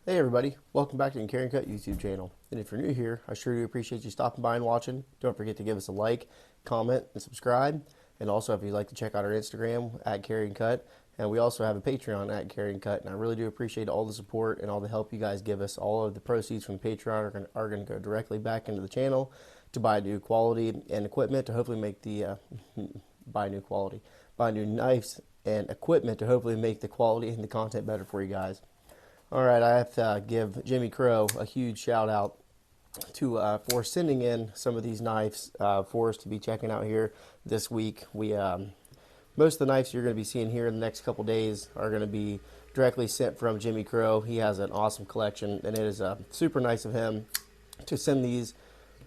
Hey everybody, welcome back to the Carry and Cut YouTube channel. And if you're new here, I sure do appreciate you stopping by and watching. Don't forget to give us a like, comment, and subscribe. And also if you'd like to check out our Instagram at Carry and Cut. And we also have a Patreon at Carry and Cut. And I really do appreciate all the support and all the help you guys give us. All of the proceeds from the Patreon are going to go directly back into the channel to buy new quality and equipment to hopefully make the, buy new knives and equipment to hopefully make the quality and the content better for you guys. All right, I have to give Jimmie Crowe a huge shout out for sending in some of these knives for us to be checking out here this week. Most of the knives you're going to be seeing here in the next couple days are going to be directly sent from Jimmie Crowe. He has an awesome collection, and it is super nice of him to send these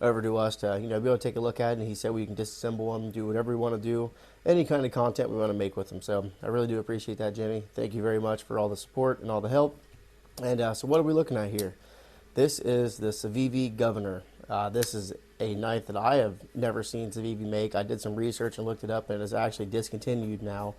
over to us to be able to take a look at it. And he said we can disassemble them, do whatever we want to do, any kind of content we want to make with them. So I really do appreciate that, Jimmie. Thank you very much for all the support and all the help. And so what are we looking at here? This is the Civivi Governor. This is a knife that I have never seen Civivi make. I did some research and looked it up, and it is actually discontinued now.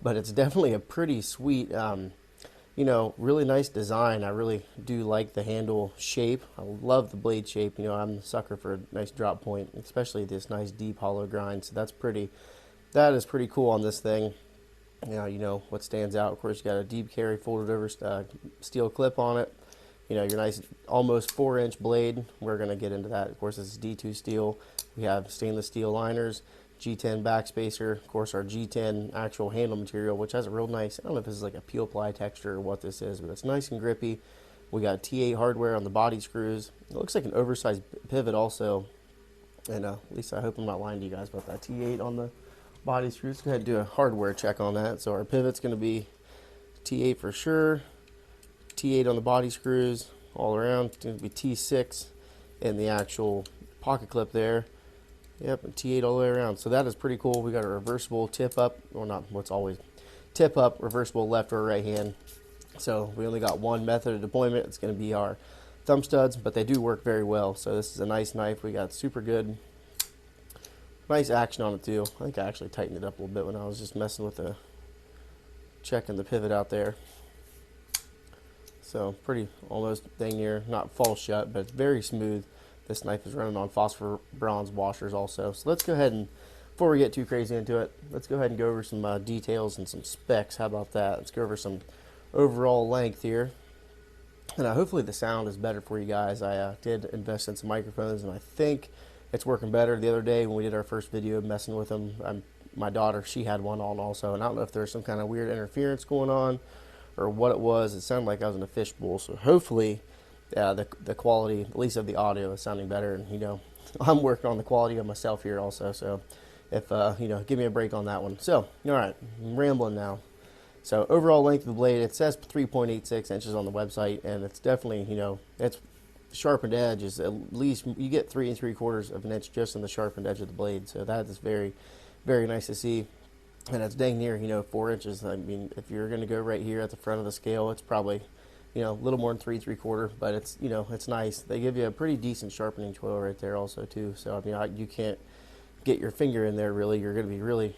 But it's definitely a pretty sweet, really nice design. I really do like the handle shape. I love the blade shape. I'm a sucker for a nice drop point, especially this nice deep hollow grind. So that is pretty cool on this thing. What stands out, of course, you got a deep carry folded over steel clip on it. Your nice almost 4-inch blade. We're going to get into that. Of course, this is D2 steel. We have stainless steel liners, G10 backspacer, of course, our G10 actual handle material, which has a real nice, I don't know if this is like a peel ply texture or what this is, but it's nice and grippy. We got T8 hardware on the body screws. It looks like an oversized pivot also. And at least I hope I'm not lying to you guys about that T8 on the body screws. Let's go ahead and do a hardware check on that. So our pivot's going to be T8 for sure, T8 on the body screws all around. It's going to be T6 in the actual pocket clip there. Yep, and T8 all the way around. So that is pretty cool. We got a reversible tip up, or not what's always tip up, reversible left or right hand. So we only got one method of deployment. It's going to be our thumb studs, but they do work very well. So this is a nice knife. We got super good, nice action on it too. I think I actually tightened it up a little bit when I was just messing with checking the pivot out there. So pretty, almost dang near, not false shut, but it's very smooth. This knife is running on phosphor bronze washers also. So let's go ahead and, before we get too crazy into it, let's go ahead and go over some details and some specs. How about that? Let's go over some overall length here. And hopefully the sound is better for you guys. I did invest in some microphones, and I think it's working better. The other day when we did our first video messing with them, my daughter, she had one on also, and I don't know if there's some kind of weird interference going on or what it was. It sounded like I was in a fishbowl. So hopefully the quality, at least of the audio, is sounding better. And I'm working on the quality of myself here also. So if give me a break on that one. So all right, I'm rambling now. So overall length of the blade, it says 3.86 inches on the website, and it's definitely it's sharpened edge is at least, you get 3 3/4 of an inch just in the sharpened edge of the blade. So that is very, very nice to see. And it's dang near 4 inches. I mean, if you're going to go right here at the front of the scale, it's probably a little more than 3 3/4, but it's it's nice. They give you a pretty decent sharpening tool right there also too. So I mean, you can't get your finger in there really. You're going to be really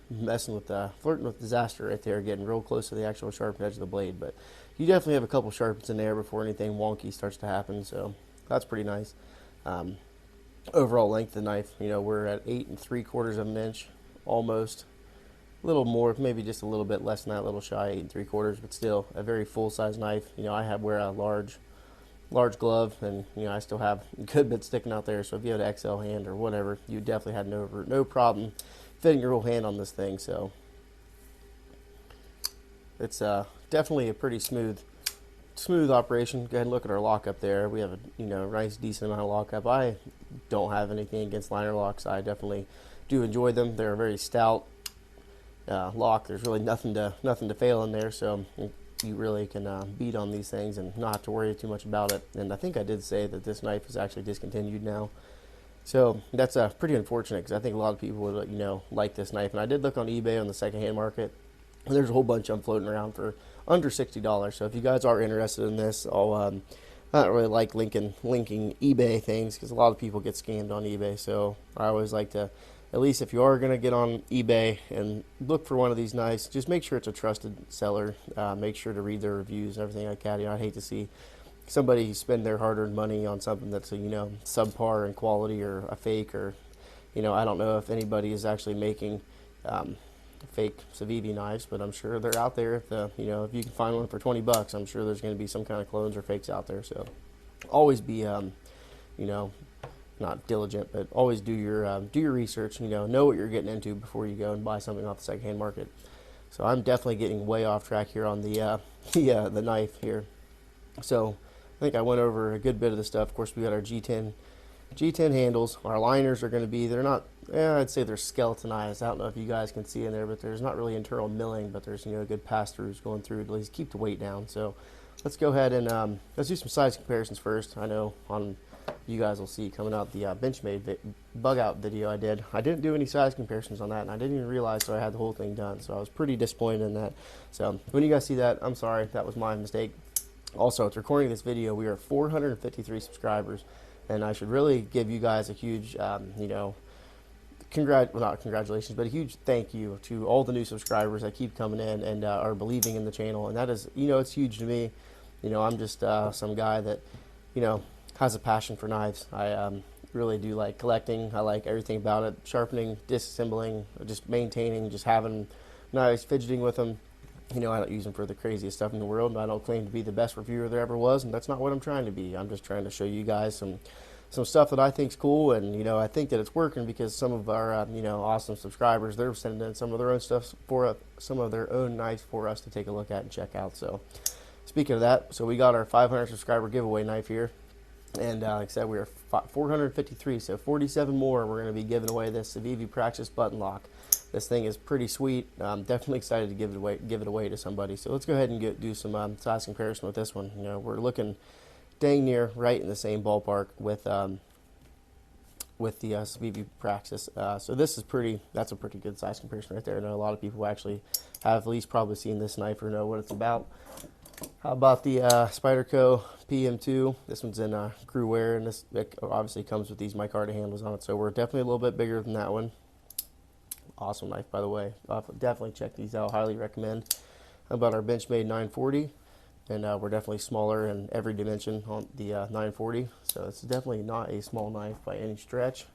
messing with flirting with disaster right there, getting real close to the actual sharpened edge of the blade. But you definitely have a couple sharpens in there before anything wonky starts to happen. So that's pretty nice. Overall length of the knife, we're at 8 3/4 of an inch, almost. A little more, maybe just a little bit less than that, a little shy, 8 3/4, but still a very full-size knife. I wear a large glove, and I still have a good bit sticking out there. So if you had an XL hand or whatever, you definitely had no problem fitting your whole hand on this thing. So it's definitely a pretty smooth operation. Go ahead and look at our lockup there. We have a nice decent amount of lockup. I don't have anything against liner locks. I definitely do enjoy them. They're a very stout lock. There's really nothing to fail in there, so you really can beat on these things and not have to worry too much about it. And I think I did say that this knife is actually discontinued now, so that's pretty unfortunate, because I think a lot of people would like this knife. And I did look on eBay on the secondhand market, and there's a whole bunch of them floating around for under $60. So if you guys are interested in this, I don't really like linking eBay things, because a lot of people get scammed on eBay. So I always like to at least if you are going to get on eBay and look for one of these knives, just make sure it's a trusted seller. Make sure to read their reviews and everything like that. I'd hate to see somebody spend their hard-earned money on something that's subpar in quality or a fake, or I don't know if anybody is actually making fake Civivi knives, but I'm sure they're out there. If if you can find one for 20 bucks, I'm sure there's going to be some kind of clones or fakes out there. So always be not diligent, but always do your research. Know what you're getting into before you go and buy something off the secondhand market. So I'm definitely getting way off track here on the the knife here. So I think I went over a good bit of the stuff. Of course, we got our G10 handles. Our liners are going to be, they're not, I'd say they're skeletonized. I don't know if you guys can see in there, but there's not really internal milling, but there's good pass-throughs going through to at least keep the weight down. So let's go ahead and let's do some size comparisons first. I know you guys will see coming out the Benchmade bug out video I did. I didn't do any size comparisons on that, and I didn't even realize, so I had the whole thing done. So I was pretty disappointed in that. So when you guys see that, I'm sorry, that was my mistake. Also, it's recording this video. We are 453 subscribers, and I should really give you guys a huge, not congratulations, but a huge thank you to all the new subscribers that keep coming in and are believing in the channel. And that is, it's huge to me. I'm just some guy that, has a passion for knives. I really do like collecting. I like everything about it: sharpening, disassembling, just maintaining, just having knives, fidgeting with them. I don't use them for the craziest stuff in the world, and I don't claim to be the best reviewer there ever was, and that's not what I'm trying to be. I'm just trying to show you guys some stuff that I think's cool, and I think that it's working because some of our awesome subscribers, they're sending in some of their own stuff for some of their own knives for us to take a look at and check out. So speaking of that, so we got our 500 subscriber giveaway knife here, and like I said, we are 453, so 47 more. We're going to be giving away this Civivi Praxis button lock. This thing is pretty sweet. I'm definitely excited to give it away to somebody. So let's go ahead and do some size comparison with this one. We're looking dang near right in the same ballpark with the Civivi Praxis. So that's a pretty good size comparison right there. I know a lot of people actually have at least probably seen this knife or know what it's about. How about the Spyderco PM2? This one's in crew wear, and this obviously comes with these micarta handles on it. So we're definitely a little bit bigger than that one. Awesome knife, by the way. Definitely check these out. Highly recommend. How about our Benchmade 940? And we're definitely smaller in every dimension on the 940. So it's definitely not a small knife by any stretch.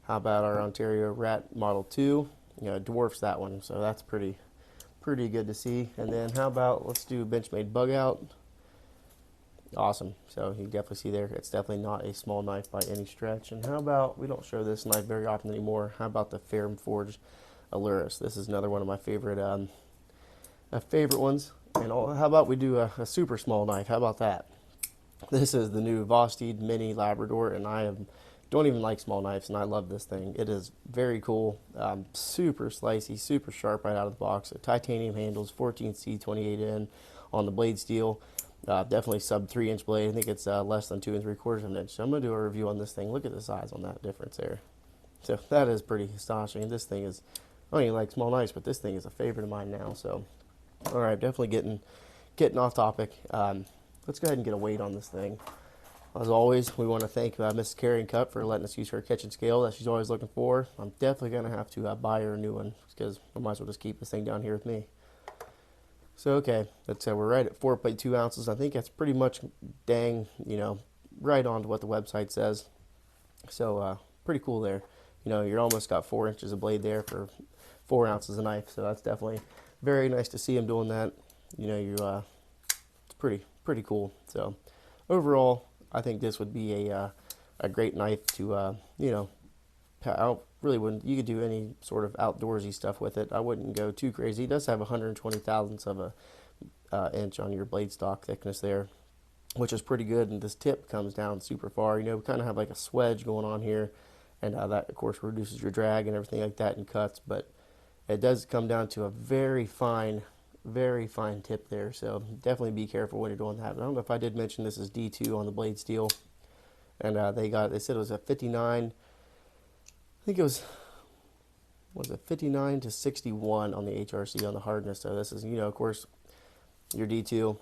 How about our Ontario Rat Model 2? Dwarfs that one. So that's pretty good to see. And then how about, let's do Benchmade Bug Out. Awesome. So you definitely see there, it's definitely not a small knife by any stretch. And how about, we don't show this knife very often anymore, how about the Ferrum Forge Aluris? This is another one of my favorite ones. And how about we do a super small knife? How about that? This is the new Vosteed Mini Labrador, and I don't even like small knives, and I love this thing. It is very cool, super slicey, super sharp right out of the box. So titanium handles, 14C 28N on the blade steel. Definitely sub 3-inch blade. I think it's less than 2 3/4 of an inch. So I'm going to do a review on this thing. Look at the size on that difference there. So that is pretty astonishing. This thing is, I don't even like small knives, but this thing is a favorite of mine now. So, all right, definitely getting off topic. Let's go ahead and get a weight on this thing. As always, we want to thank Mrs. Carryandcut for letting us use her kitchen scale that she's always looking for. I'm definitely going to have to buy her a new one because I might as well just keep this thing down here with me. So, okay, we're right at 4.2 ounces. I think that's pretty much right on to what the website says. So, pretty cool there. You're almost got 4 inches of blade there for 4 ounces of knife. So that's definitely very nice to see him doing that. It's pretty cool. So, overall, I think this would be a great knife to, wouldn't. You could do any sort of outdoorsy stuff with it. I wouldn't go too crazy. It does have 120 thousandths of a inch on your blade stock thickness there, which is pretty good. And this tip comes down super far. We kind of have like a swedge going on here, and that of course reduces your drag and everything like that in cuts. But it does come down to a very fine tip there. So definitely be careful when you're doing that. I don't know if I did mention this is D2 on the blade steel, and they said it was a 59. I think it was it 59 to 61 on the HRC on the hardness. So this is, of course, your D2.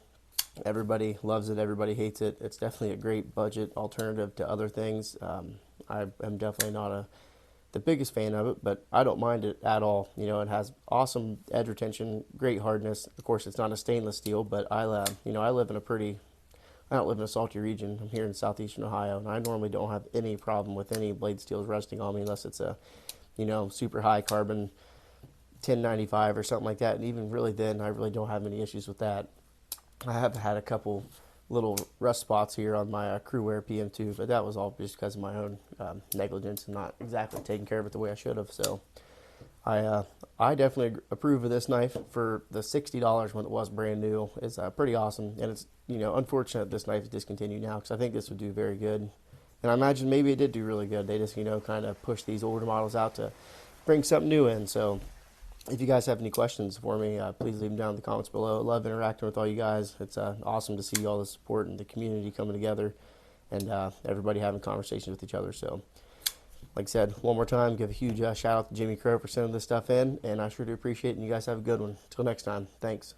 Everybody loves it. Everybody hates it. It's definitely a great budget alternative to other things. I am definitely not the biggest fan of it, but I don't mind it at all. You know, it has awesome edge retention, great hardness. Of course, it's not a stainless steel, but you know, I don't live in a salty region. I'm here in southeastern Ohio, and I normally don't have any problem with any blade steels rusting on me unless it's a, you know, super high carbon 1095 or something like that. And even really then, I really don't have any issues with that. I have had a couple little rust spots here on my CrewWare PM2, but that was all just because of my own negligence and not exactly taking care of it the way I should have. So I definitely approve of this knife for the $60 when it was brand new. It's pretty awesome, and it's, you know, unfortunate this knife is discontinued now because I think this would do very good. And I imagine maybe it did do really good. They just, you know, kind of push these older models out to bring something new in. So if you guys have any questions for me, please leave them down in the comments below. I love interacting with all you guys. It's awesome to see all the support and the community coming together, and everybody having conversations with each other. So, like I said, one more time, give a huge shout out to Jimmie Crowe for sending this stuff in, and I sure do appreciate it, and you guys have a good one. Until next time, thanks.